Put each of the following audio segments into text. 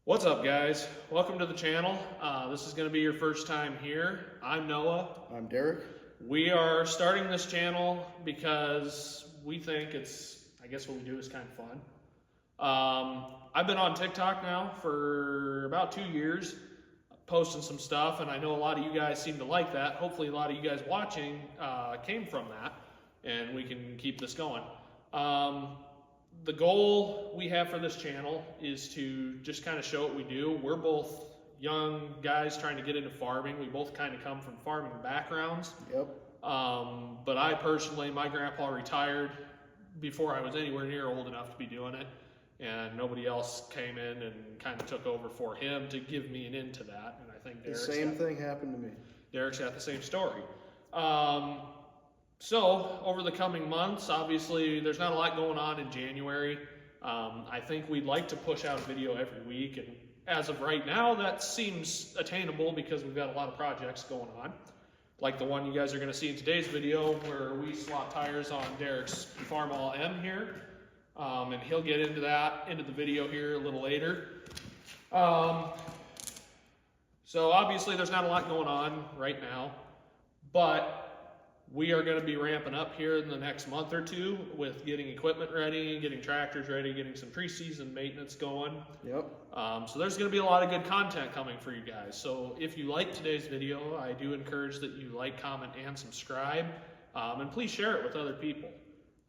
What's up, guys? Welcome to the channel. This is going to be your first time here. I'm Noah. I'm Derek. We are starting this channel because we think I guess what we do is kind of fun. I've been on TikTok now for about 2 years, posting some stuff, and I know a lot of you guys seem to like that. Hopefully a lot of you guys watching came from that, and we can keep this going. The goal we have for this channel is to just kind of show what we do. We're both young guys trying to get into farming. We both kind of come from farming backgrounds. Yep. But I personally, my grandpa retired before I was anywhere near old enough to be doing it. And nobody else came in and kind of took over for him to give me an into that. And I think The same thing happened to me. Derek's got the same story. So, over the coming months, obviously, there's not a lot going on in January. I think we'd like to push out a video every week, and as of right now, that seems attainable because we've got a lot of projects going on. Like the one you guys are going to see in today's video, where we swap tires on Derek's Farmall M here, and he'll get into the video here a little later. So, obviously, there's not a lot going on right now, but we are going to be ramping up here in the next month or two with getting equipment ready, getting tractors ready, getting some pre-season maintenance going. Yep. So there's going to be a lot of good content coming for you guys. So if you like today's video, I do encourage that you like, comment, and subscribe. And please share it with other people.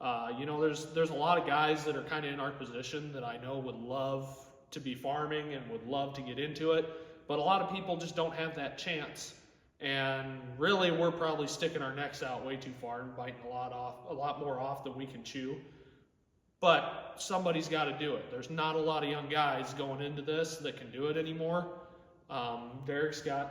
There's a lot of guys that are kind of in our position that I know would love to be farming and would love to get into it. But a lot of people just don't have that chance. And really, we're probably sticking our necks out way too far and biting a lot more off than we can chew. But somebody's got to do it. There's not a lot of young guys going into this that can do it anymore. Derek's I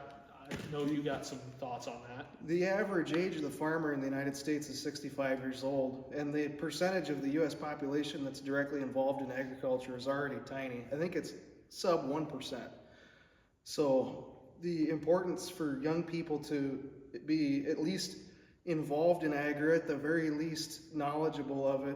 know you got some thoughts on that. The average age of the farmer in the United States is 65 years old, and the percentage of the U.S. population that's directly involved in agriculture is already tiny. I think it's sub 1%. So the importance for young people to be at least involved in agri, at the very least knowledgeable of it,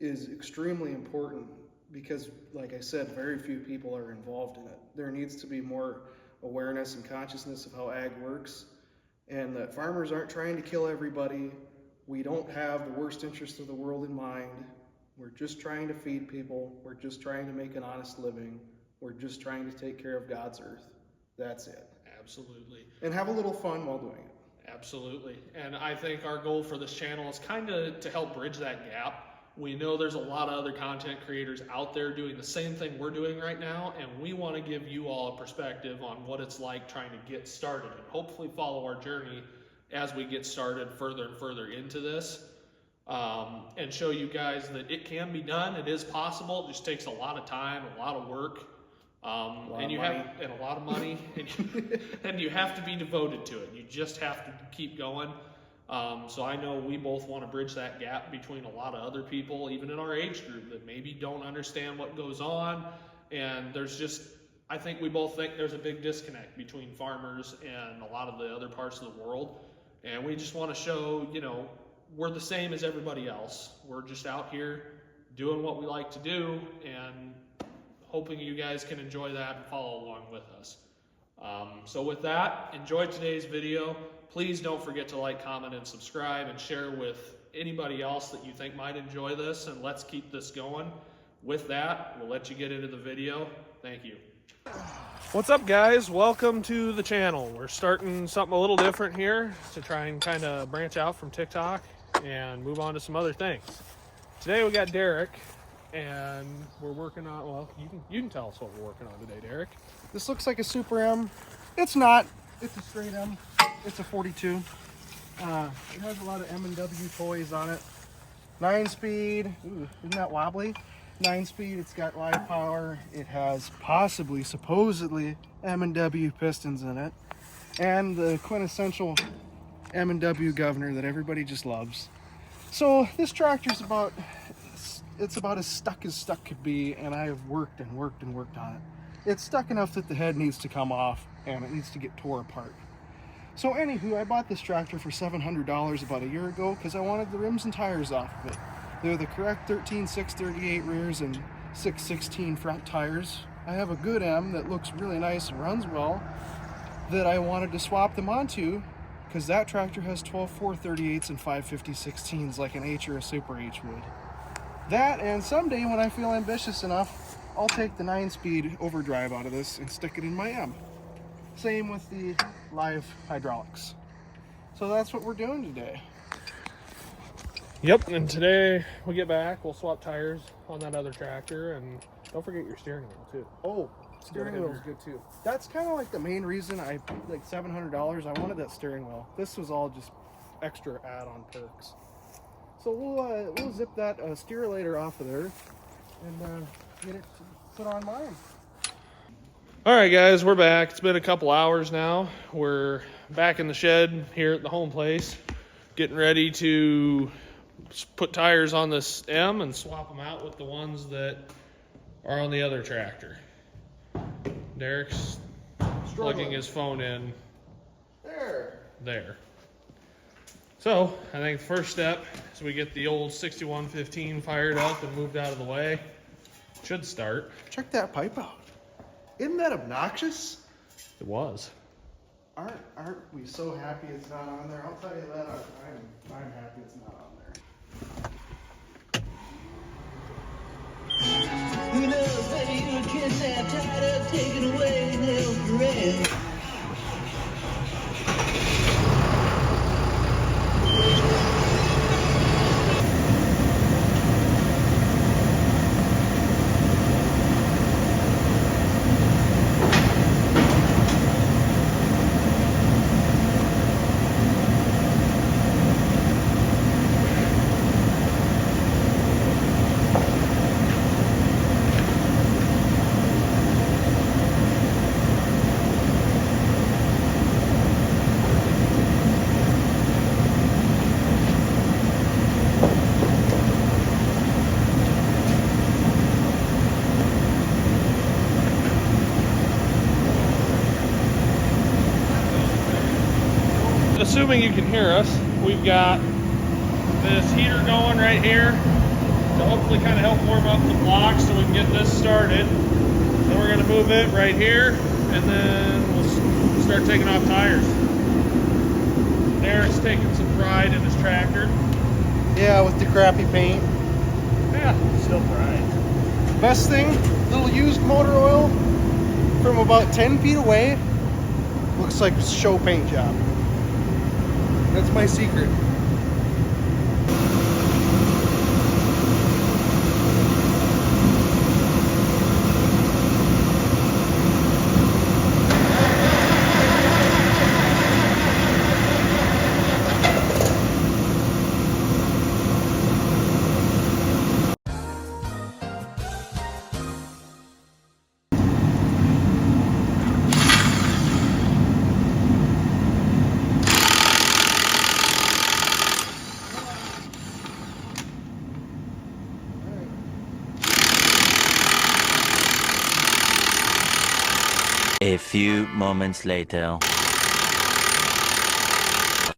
is extremely important because, like I said, very few people are involved in it. There needs to be more awareness and consciousness of how ag works, and that farmers aren't trying to kill everybody. We don't have the worst interest of the world in mind. We're just trying to feed people. We're just trying to make an honest living. We're just trying to take care of God's earth. That's it. Absolutely. And have a little fun while doing it. Absolutely. And I think our goal for this channel is kind of to help bridge that gap. We know there's a lot of other content creators out there doing the same thing we're doing right now, and we want to give you all a perspective on what it's like trying to get started and hopefully follow our journey as we get started further and further into this, and show you guys that it can be done. It is possible. It just takes a lot of time, a lot of work. And a lot of money, and you have to be devoted to it. You just have to keep going. So I know we both want to bridge that gap between a lot of other people, even in our age group, that maybe don't understand what goes on. And I think we both think there's a big disconnect between farmers and a lot of the other parts of the world. And we just want to show, we're the same as everybody else. We're just out here doing what we like to do, and hoping you guys can enjoy that and follow along with us. So with that, enjoy today's video. Please don't forget to like, comment, and subscribe, and share with anybody else that you think might enjoy this, and let's keep this going. With that, we'll let you get into the video. Thank you. What's up, guys? Welcome to the channel. We're starting something a little different here to try and kind of branch out from TikTok and move on to some other things. Today we got Derek, and we're working on, well, you can tell us what we're working on today, Derek. This looks like a Super M. It's not. It's a straight M. It's a 42. It has a lot of M&W toys on it. 9-speed. Ooh, isn't that wobbly? 9-speed. It's got live power. It has supposedly M&W pistons in it, and the quintessential M&W governor that everybody just loves. So this tractor's about as stuck could be, and I have worked and worked and worked on it. It's stuck enough that the head needs to come off and it needs to get tore apart. So anywho, I bought this tractor for $700 about a year ago because I wanted the rims and tires off of it. They're the correct 13.638 rears and 6.16 front tires. I have a good M that looks really nice and runs well that I wanted to swap them onto, because that tractor has 12.438s and 5.50/16s like an H or a Super H would. That, and someday when I feel ambitious enough, I'll take the 9-speed overdrive out of this and stick it in my M. Same with the live hydraulics. So that's what we're doing today. Yep, and today we get back, we'll swap tires on that other tractor, and don't forget your steering wheel too. Oh, steering wheel is good too. That's kind of like the main reason I paid like $700. I wanted that steering wheel. This was all just extra add-on perks. So we'll zip that steerolator off of there and get it put on mine. All right, guys, we're back. It's been a couple hours now. We're back in the shed here at the home place, getting ready to put tires on this M and swap them out with the ones that are on the other tractor. Derek's plugging his phone in there. So I think the first step is we get the old 6115 fired up and moved out of the way. Should start. Check that pipe out. Isn't that obnoxious? It was. Aren't we so happy it's not on there? I'll tell you that. I'm happy it's not on there. Who knows, maybe you were kidnapped, tied up, taken away, and held for rent. Assuming you can hear us, we've got this heater going right here to hopefully kind of help warm up the block so we can get this started. Then we're going to move it right here, and then we'll start taking off tires. Derek's taking some pride in his tractor. Yeah, with the crappy paint. Yeah, still pride. Best thing, little used motor oil from about 10 feet away. Looks like a show paint job. That's my secret. A few moments later.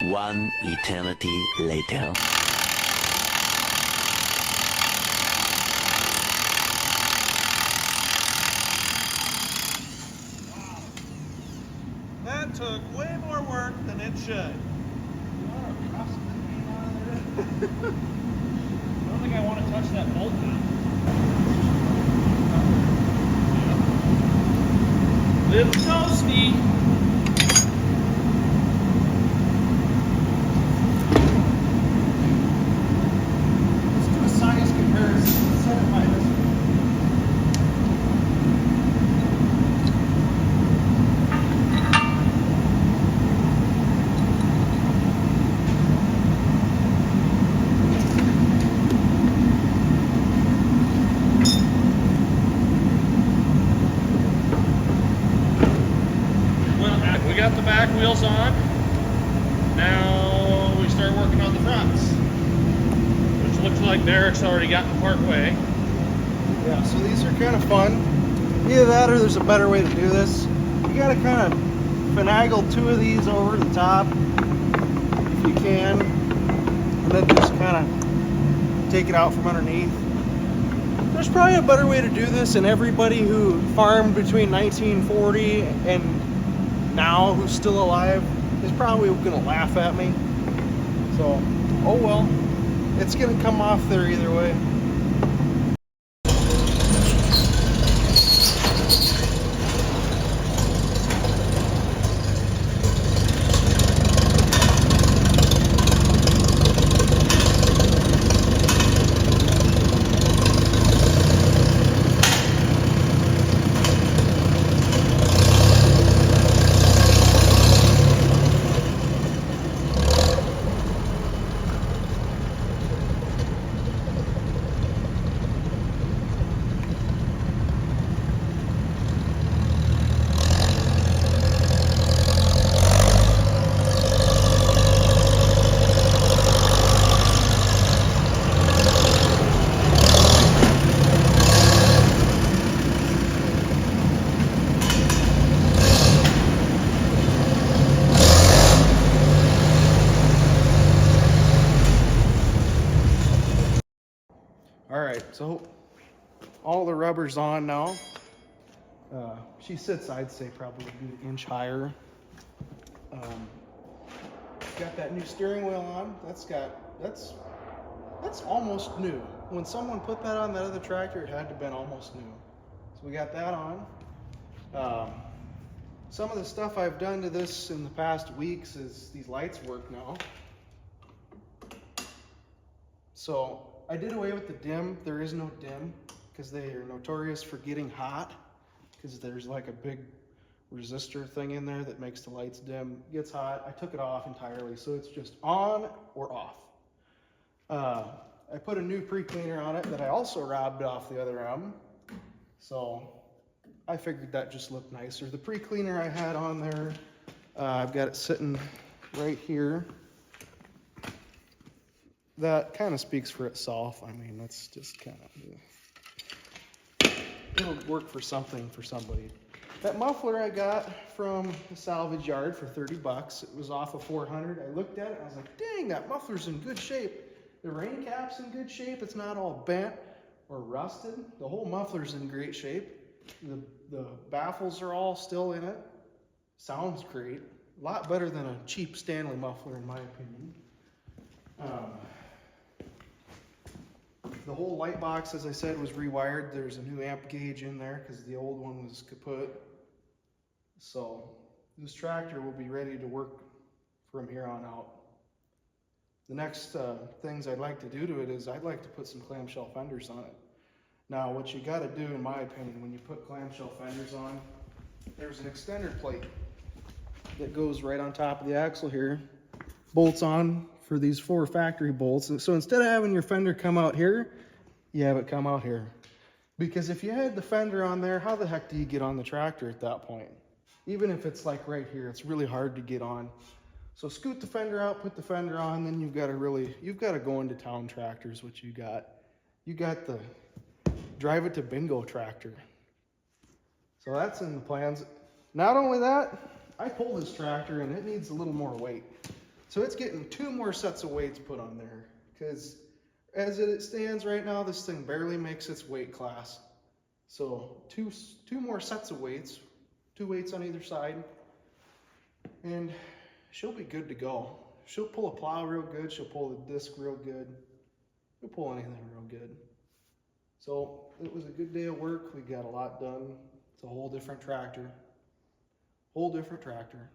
One eternity later. That took way more work than it should. I don't think I want to touch that bolt now. Little toasty. Let's do a size comparison. Set it minus. We got the back wheels on. Now we start working on the fronts, which looks like Derek's already gotten part way. Yeah, so these are kind of fun. Either that or there's a better way to do this. You gotta kind of finagle two of these over the top, if you can, and then just kind of take it out from underneath. There's probably a better way to do this, and everybody who farmed between 1940 and now who's still alive is probably gonna laugh at me. So, oh well. It's gonna come off there either way. Alright, so all the rubber's on now. She sits, I'd say, probably an inch higher. Got that new steering wheel on. That's almost new. When someone put that on that other tractor, it had to have been almost new. So we got that on. Some of the stuff I've done to this in the past weeks is these lights work now. So I did away with the dim. There is no dim because they are notorious for getting hot because there's like a big resistor thing in there that makes the lights dim. It gets hot. I took it off entirely, so it's just on or off. I put a new pre-cleaner on it that I also robbed off the other arm. So I figured that just looked nicer. The pre-cleaner I had on there, I've got it sitting right here. That kind of speaks for itself. I mean, that's just kind of, it'll work for something for somebody. That muffler I got from the salvage yard for 30 bucks. It was off of 400. I looked at it and I was like, dang, that muffler's in good shape. The rain cap's in good shape. It's not all bent or rusted. The whole muffler's in great shape. The baffles are all still in it. Sounds great. A lot better than a cheap Stanley muffler in my opinion. The whole light box, as I said, was rewired. There's a new amp gauge in there because the old one was kaput. So this tractor will be ready to work from here on out. The next things I'd like to do to it is I'd like to put some clamshell fenders on it. Now what you got to do, in my opinion, when you put clamshell fenders on, there's an extender plate that goes right on top of the axle here. Bolts on for these 4 factory bolts. So instead of having your fender come out here, you have it come out here. Because if you had the fender on there, how the heck do you get on the tractor at that point? Even if it's like right here, it's really hard to get on. So scoot the fender out, put the fender on, then you've got to go into town tractors, which you got. You got the drive it to bingo tractor. So that's in the plans. Not only that, I pulled this tractor and it needs a little more weight. So it's getting 2 more sets of weights put on there. Because as it stands right now, this thing barely makes its weight class. So two more sets of weights, 2 weights on either side. And she'll be good to go. She'll pull a plow real good. She'll pull the disc real good. She'll pull anything real good. So it was a good day of work. We got a lot done. It's a whole different tractor. Whole different tractor.